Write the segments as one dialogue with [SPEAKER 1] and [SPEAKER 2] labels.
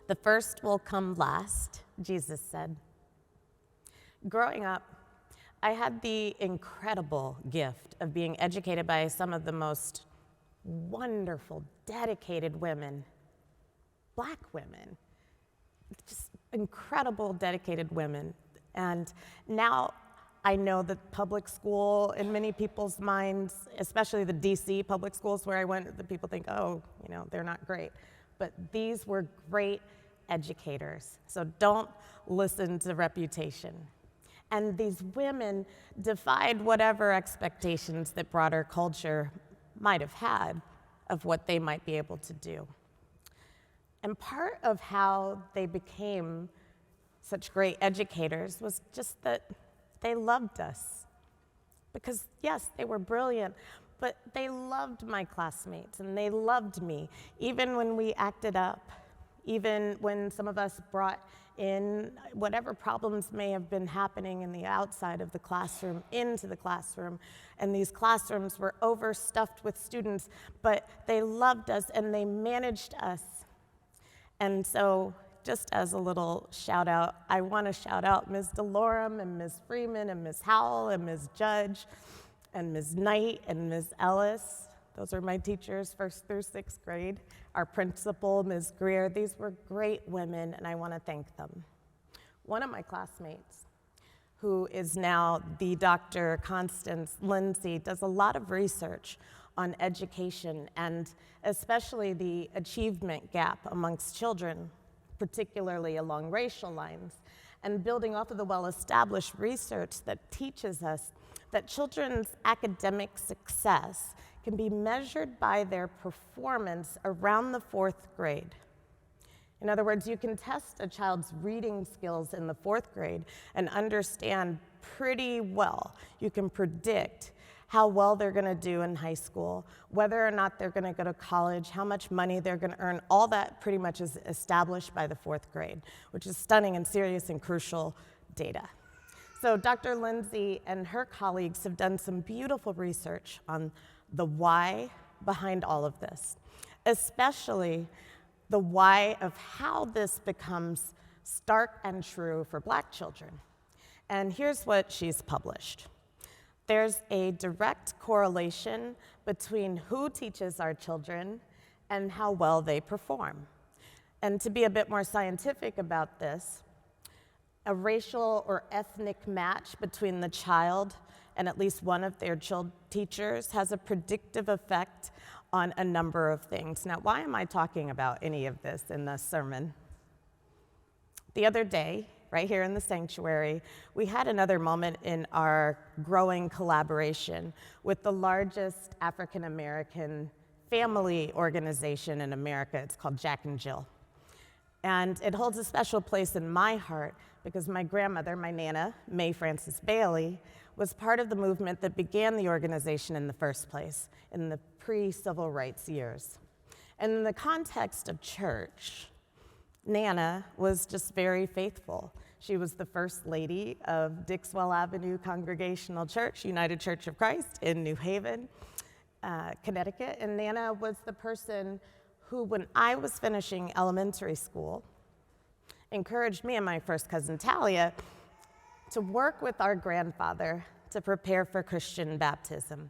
[SPEAKER 1] The first will come last, Jesus said. Growing up, I had the incredible gift of being educated by some of the most wonderful, dedicated women, Black women, just incredible, dedicated women. And now I know that public school, in many people's minds, especially the DC public schools where I went, the people think, oh, they're not great. But these were great educators. So don't listen to reputation. And these women defied whatever expectations that broader culture might have had of what they might be able to do. And part of how they became such great educators was just that they loved us. Because yes, they were brilliant, but they loved my classmates and they loved me, even when we acted up, even when some of us brought in whatever problems may have been happening in the outside of the classroom into the classroom. And these classrooms were overstuffed with students, but they loved us and they managed us. And so just as a little shout out, I want to shout out Ms. DeLorem and Ms. Freeman and Ms. Howell and Ms. Judge and Ms. Knight and Ms. Ellis. Those are my teachers, 1st through 6th grade. Our principal, Ms. Greer. These were great women, and I want to thank them. One of my classmates, who is now the Dr. Constance Lindsay, does a lot of research on education and especially the achievement gap amongst children, particularly along racial lines, and building off of the well-established research that teaches us that children's academic success can be measured by their performance around the 4th grade. In other words, you can test a child's reading skills in the 4th grade and understand pretty well. You can predict how well they're going to do in high school, whether or not they're going to go to college, how much money they're going to earn. All that pretty much is established by the 4th grade, which is stunning and serious and crucial data. So Dr. Lindsay and her colleagues have done some beautiful research on the why behind all of this, especially the why of how this becomes stark and true for Black children. And here's what she's published. There's a direct correlation between who teaches our children and how well they perform. And to be a bit more scientific about this, a racial or ethnic match between the child and at least one of their teachers has a predictive effect on a number of things. Now, why am I talking about any of this in this sermon? The other day, right here in the sanctuary, we had another moment in our growing collaboration with the largest African American family organization in America. It's called Jack and Jill. And it holds a special place in my heart because my grandmother, my Nana, Mae Frances Bailey, was part of the movement that began the organization in the first place in the pre-civil rights years. And in the context of church, Nana was just very faithful. She was the first lady of Dixwell Avenue Congregational Church, United Church of Christ in New Haven, Connecticut. And Nana was the person who, when I was finishing elementary school, encouraged me and my first cousin Talia to work with our grandfather to prepare for Christian baptism.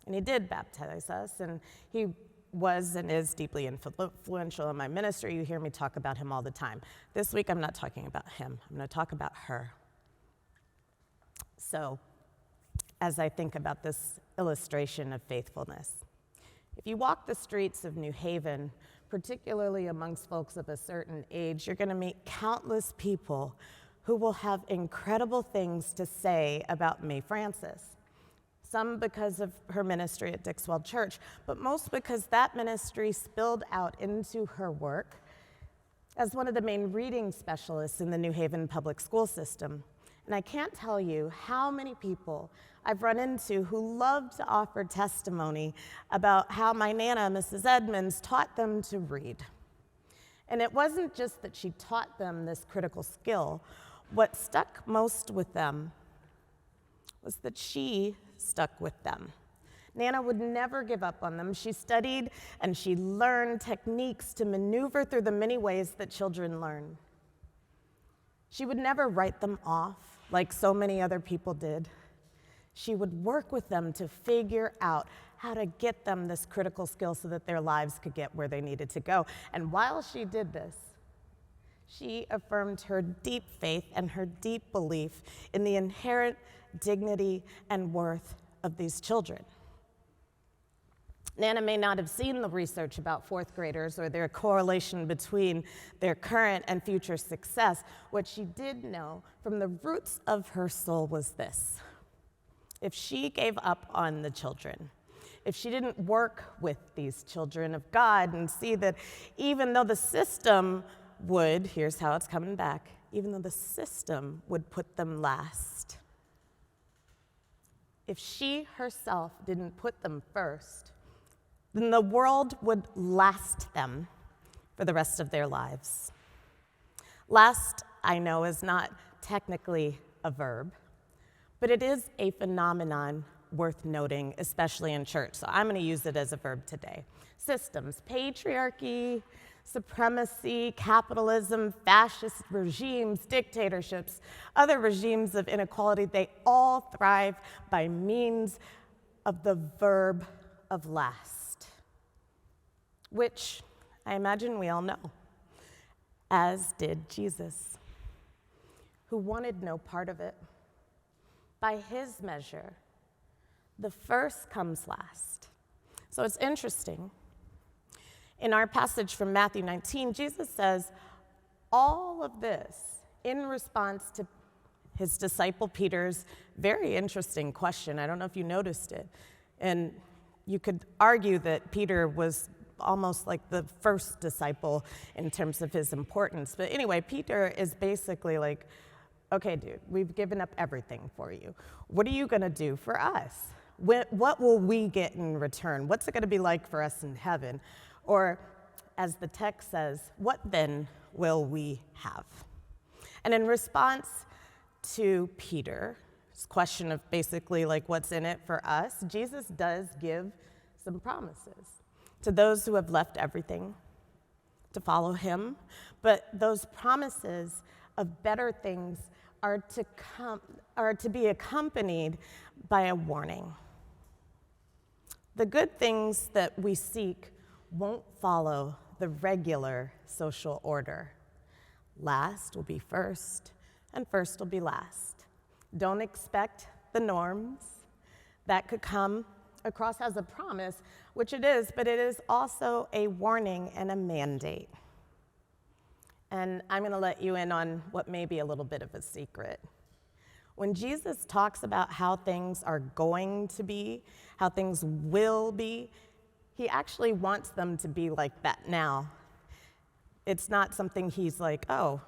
[SPEAKER 1] And he did baptize us, and he was and is deeply influential in my ministry. You hear me talk about him all the time. This week, I'm not talking about him. I'm going to talk about her. So, as I think about this illustration of faithfulness, if you walk the streets of New Haven, particularly amongst folks of a certain age, you're going to meet countless people who will have incredible things to say about Mae Frances. Some because of her ministry at Dixwell Church, but most because that ministry spilled out into her work as one of the main reading specialists in the New Haven public school system. And I can't tell you how many people I've run into who love to offer testimony about how my Nana, Mrs. Edmonds, taught them to read. And it wasn't just that she taught them this critical skill. What stuck most with them was that she stuck with them. Nana would never give up on them. She studied and she learned techniques to maneuver through the many ways that children learn. She would never write them off like so many other people did. She would work with them to figure out how to get them this critical skill so that their lives could get where they needed to go. And while she did this, she affirmed her deep faith and her deep belief in the inherent dignity and worth of these children. Nana may not have seen the research about fourth graders or their correlation between their current and future success. What she did know from the roots of her soul was this: if she gave up on the children, if she didn't work with these children of God and see that even though the system would, here's how it's coming back, even though the system would put them last, if she herself didn't put them first, then the world would last them for the rest of their lives. Last, I know, is not technically a verb, but it is a phenomenon worth noting, especially in church. So I'm going to use it as a verb today. Systems, patriarchy, supremacy, capitalism, fascist regimes, dictatorships, other regimes of inequality, they all thrive by means of the verb of last, which I imagine we all know, as did Jesus, who wanted no part of it. By his measure, the first comes last. So it's interesting. In our passage from Matthew 19, Jesus says all of this in response to his disciple Peter's very interesting question. I don't know if you noticed it. And you could argue that Peter was almost like the first disciple in terms of his importance. But anyway, Peter is basically like, okay, dude, we've given up everything for you. What are you going to do for us? What will we get in return? What's it going to be like for us in heaven? Or, as the text says, what then will we have? And in response to Peter's question of basically like what's in it for us, Jesus does give some promises to those who have left everything to follow him. But those promises of better things are to be accompanied by a warning. The good things that we seek won't follow the regular social order. Last will be first, and first will be last. Don't expect the norms. That could come across as a promise, which it is, but it is also a warning and a mandate. And I'm going to let you in on what may be a little bit of a secret. When Jesus talks about how things are going to be, how things will be, he actually wants them to be like that now. It's not something he's like, oh,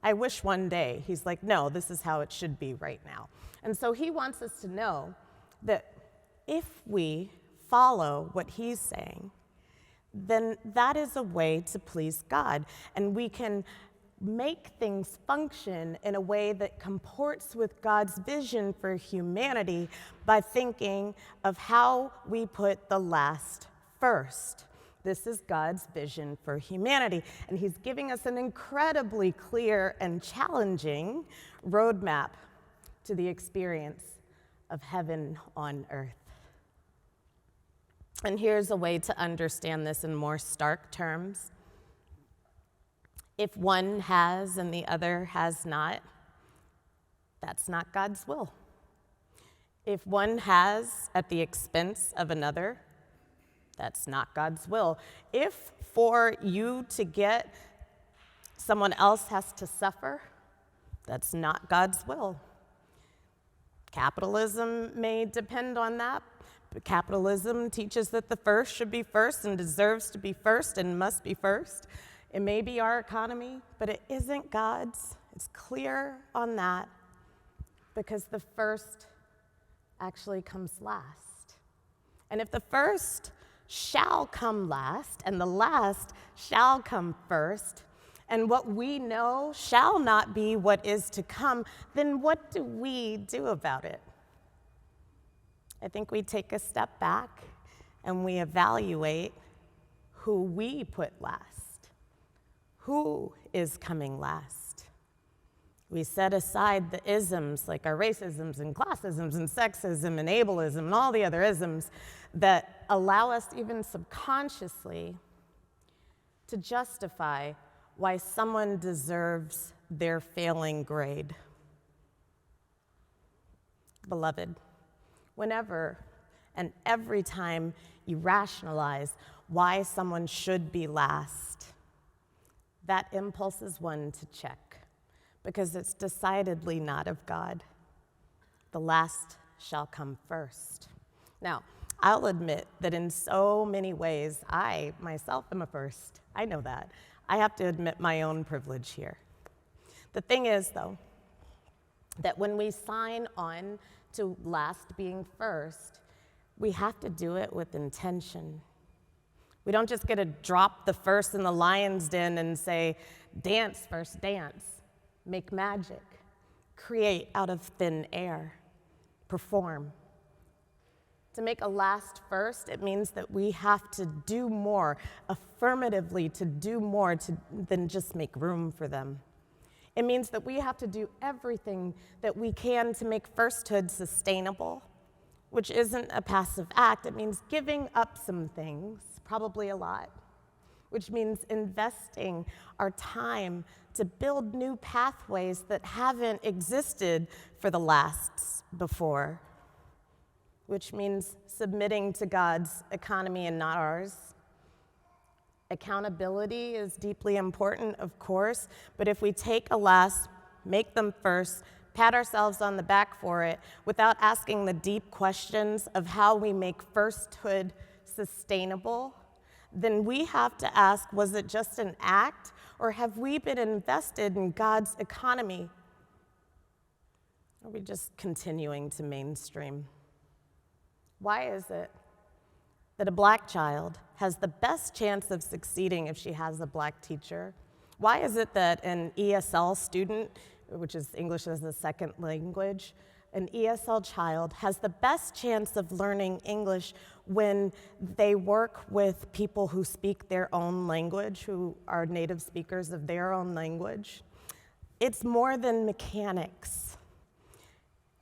[SPEAKER 1] I wish one day. He's like, no, this is how it should be right now. And so he wants us to know that if we follow what he's saying, then that is a way to please God. And we can make things function in a way that comports with God's vision for humanity by thinking of how we put the last first. This is God's vision for humanity. And he's giving us an incredibly clear and challenging roadmap to the experience of heaven on earth. And here's a way to understand this in more stark terms. If one has and the other has not, that's not God's will. If one has at the expense of another, that's not God's will. If for you to get, someone else has to suffer, that's not God's will. Capitalism may depend on that. But capitalism teaches that the first should be first and deserves to be first and must be first. It may be our economy, but it isn't God's. It's clear on that because the first actually comes last. And if the first shall come last and the last shall come first, and what we know shall not be what is to come, then what do we do about it? I think we take a step back and we evaluate who we put last. Who is coming last? We set aside the isms, like our racisms and classisms and sexism and ableism and all the other isms that allow us even subconsciously to justify why someone deserves their failing grade. Beloved, whenever and every time you rationalize why someone should be last, that impulse is one to check, because it's decidedly not of God. The last shall come first. Now, I'll admit that in so many ways, I myself am a first. I know that. I have to admit my own privilege here. The thing is, though, that when we sign on to last being first, we have to do it with intention. We don't just get to drop the first in the lion's den and say, dance first, dance, make magic, create out of thin air, perform. To make a last first, it means that we have to do more, affirmatively to do more than just make room for them. It means that we have to do everything that we can to make firsthood sustainable, which isn't a passive act. It means giving up some things, probably a lot, which means investing our time to build new pathways that haven't existed for the lasts before, which means submitting to God's economy and not ours. Accountability is deeply important, of course, but if we take a last, make them first, pat ourselves on the back for it, without asking the deep questions of how we make firsthood sustainable, then we have to ask, was it just an act, or have we been invested in God's economy? Or are we just continuing to mainstream? Why is it that a black child has the best chance of succeeding if she has a black teacher? Why is it that an ESL student, which is English as a second language, an ESL child has the best chance of learning English when they work with people who speak their own language, who are native speakers of their own language? It's more than mechanics.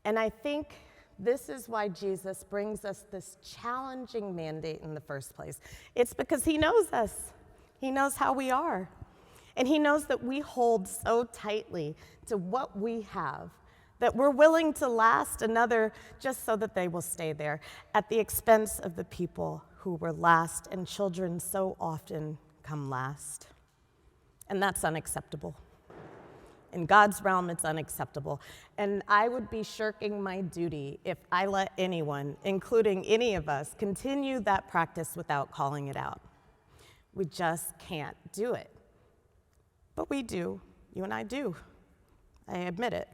[SPEAKER 1] And I think this is why Jesus brings us this challenging mandate in the first place. It's because he knows us. He knows how we are. And he knows that we hold so tightly to what we have that we're willing to last another just so that they will stay there at the expense of the people who were last, and children so often come last. And that's unacceptable. In God's realm, it's unacceptable. And I would be shirking my duty if I let anyone, including any of us, continue that practice without calling it out. We just can't do it. But we do. You and I do. I admit it.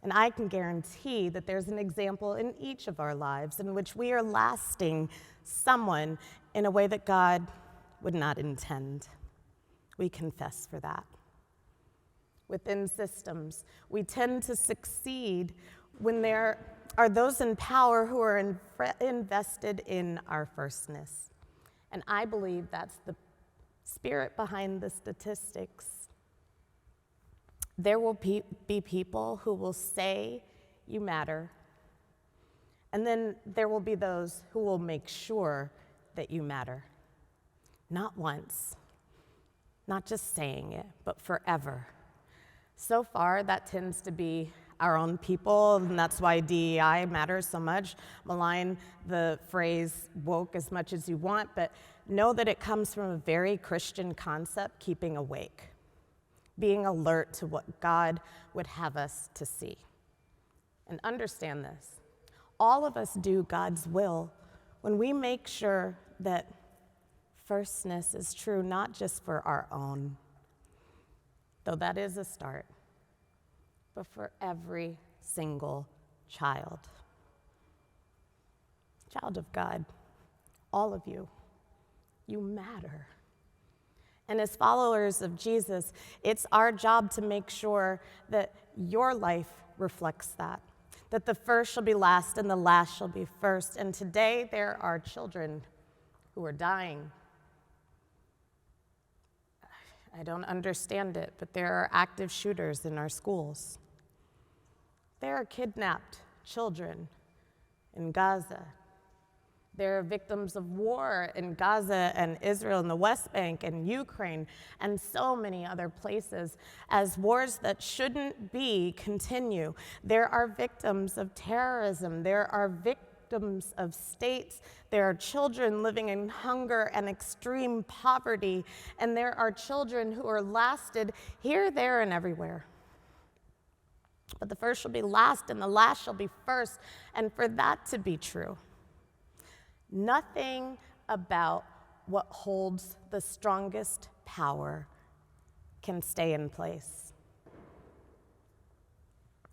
[SPEAKER 1] And I can guarantee that there's an example in each of our lives in which we are lasting someone in a way that God would not intend. We confess for that. Within systems, we tend to succeed when there are those in power who are invested in our firstness. And I believe that's the spirit behind the statistics. There will be people who will say you matter, and then there will be those who will make sure that you matter. Not once, not just saying it, but forever. So far, that tends to be our own people, and that's why DEI matters so much. Malign the phrase woke as much as you want, but know that it comes from a very Christian concept, keeping awake, being alert to what God would have us to see. And understand this, all of us do God's will when we make sure that firstness is true not just for our own, though that is a start, but for every single child. Child of God, all of you, you matter. And as followers of Jesus, it's our job to make sure that your life reflects that that the first shall be last and the last shall be first. And today there are children who are dying. I don't understand it, but there are active shooters in our schools. There are kidnapped children in Gaza. There are victims of war in Gaza and Israel and the West Bank and Ukraine and so many other places as wars that shouldn't be continue. There are victims of terrorism. There are victims of states. There are children living in hunger and extreme poverty. And there are children who are lasted here, there, and everywhere. But the first shall be last and the last shall be first. And for that to be true, nothing about what holds the strongest power can stay in place.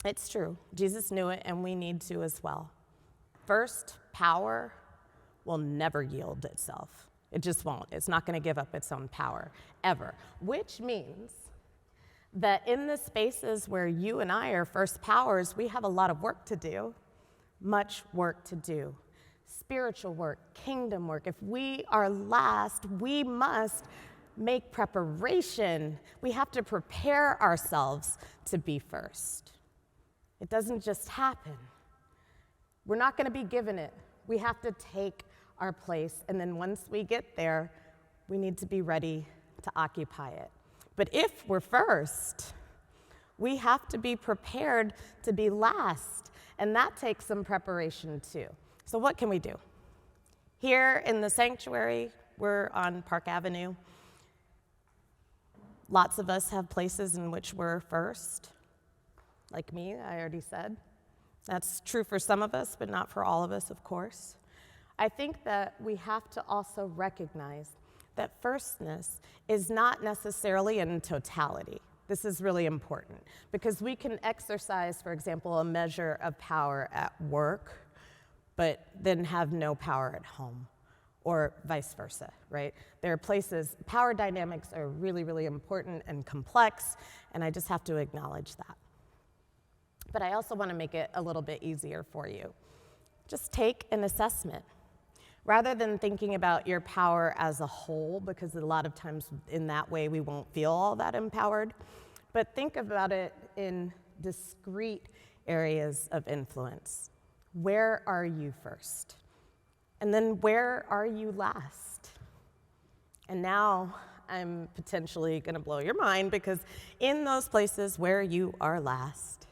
[SPEAKER 1] It's true. Jesus knew it, and we need to as well. First, power will never yield itself. It just won't. It's not going to give up its own power, ever. Which means that in the spaces where you and I are first powers, we have a lot of work to do, much work to do. Spiritual work, kingdom work. If we are last, we must make preparation. We have to prepare ourselves to be first. It doesn't just happen. We're not going to be given it. We have to take our place, and then once we get there, we need to be ready to occupy it. But if we're first, we have to be prepared to be last, and that takes some preparation too. So what can we do? Here in the sanctuary, we're on Park Avenue. Lots of us have places in which we're first. Like me, I already said. That's true for some of us, but not for all of us, of course. I think that we have to also recognize that firstness is not necessarily in totality. This is really important because we can exercise, for example, a measure of power at work, but then have no power at home, or vice versa, right? There are places, power dynamics are really, really important and complex, and I just have to acknowledge that. But I also want to make it a little bit easier for you. Just take an assessment. Rather than thinking about your power as a whole, because a lot of times in that way we won't feel all that empowered, but think about it in discrete areas of influence. Where are you first? And then where are you last? And now I'm potentially going to blow your mind because in those places where you are last,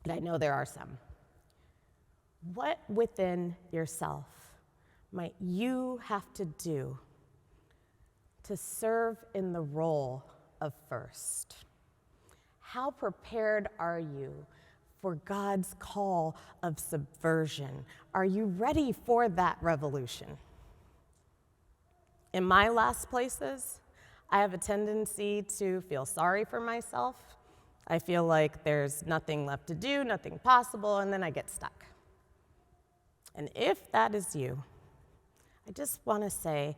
[SPEAKER 1] and I know there are some, what within yourself might you have to do to serve in the role of first? How prepared are you for God's call of subversion? Are you ready for that revolution? In my last places, I have a tendency to feel sorry for myself. I feel like there's nothing left to do, nothing possible, and then I get stuck. And if that is you, I just want to say,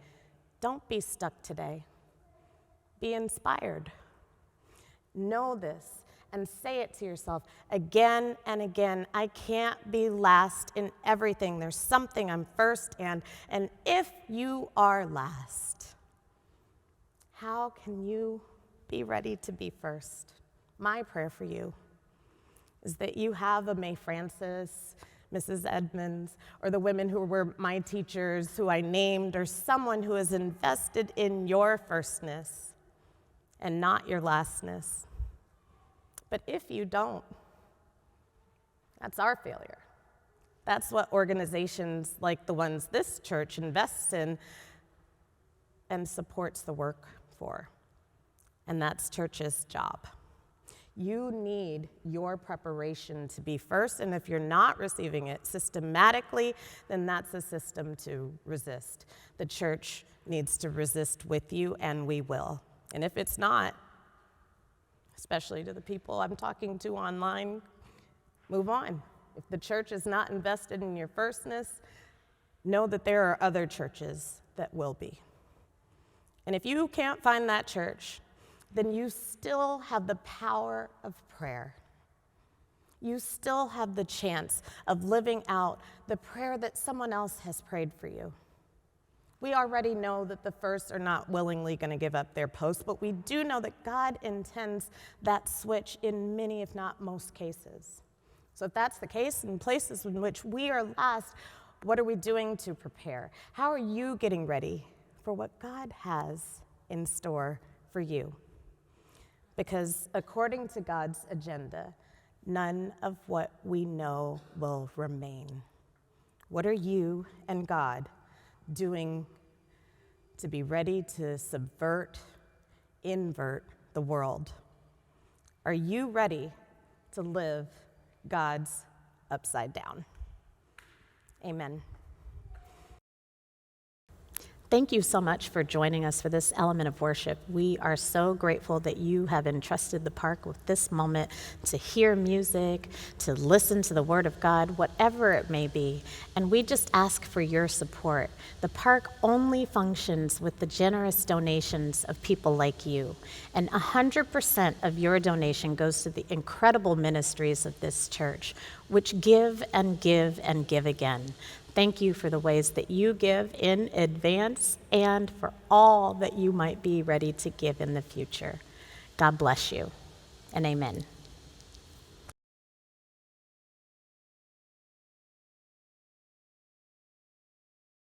[SPEAKER 1] don't be stuck today. Be inspired. Know this and say it to yourself again and again. I can't be last in everything. There's something I'm first in. And if you are last, how can you be ready to be first? My prayer for you is that you have a May Francis, Mrs. Edmonds, or the women who were my teachers who I named, or someone who is invested in your firstness and not your lastness. But if you don't, that's our failure. That's what organizations like the ones this church invests in and supports the work for. And that's church's job. You need your preparation to be first, and if you're not receiving it systematically, then that's a system to resist. The church needs to resist with you, and we will. And if it's not, especially to the people I'm talking to online, move on. If the church is not invested in your firstness, know that there are other churches that will be. And if you can't find that church, then you still have the power of prayer. You still have the chance of living out the prayer that someone else has prayed for you. We already know that the first are not willingly going to give up their post, but we do know that God intends that switch in many, if not most cases. So if that's the case, in places in which we are last, what are we doing to prepare? How are you getting ready for what God has in store for you? Because according to God's agenda, none of what we know will remain. What are you and God doing to be ready to subvert, invert the world? Are you ready to live God's upside down? Amen. Thank you so much for joining us for this element of worship. We are so grateful that you have entrusted the park with this moment to hear music, to listen to the Word of God, whatever it may be. And we just ask for your support. The park only functions with the generous donations of people like you. And 100% of your donation goes to the incredible ministries of this church, which give and give and give again. Thank you for the ways that you give in advance and for all that you might be ready to give in the future. God bless you, and amen.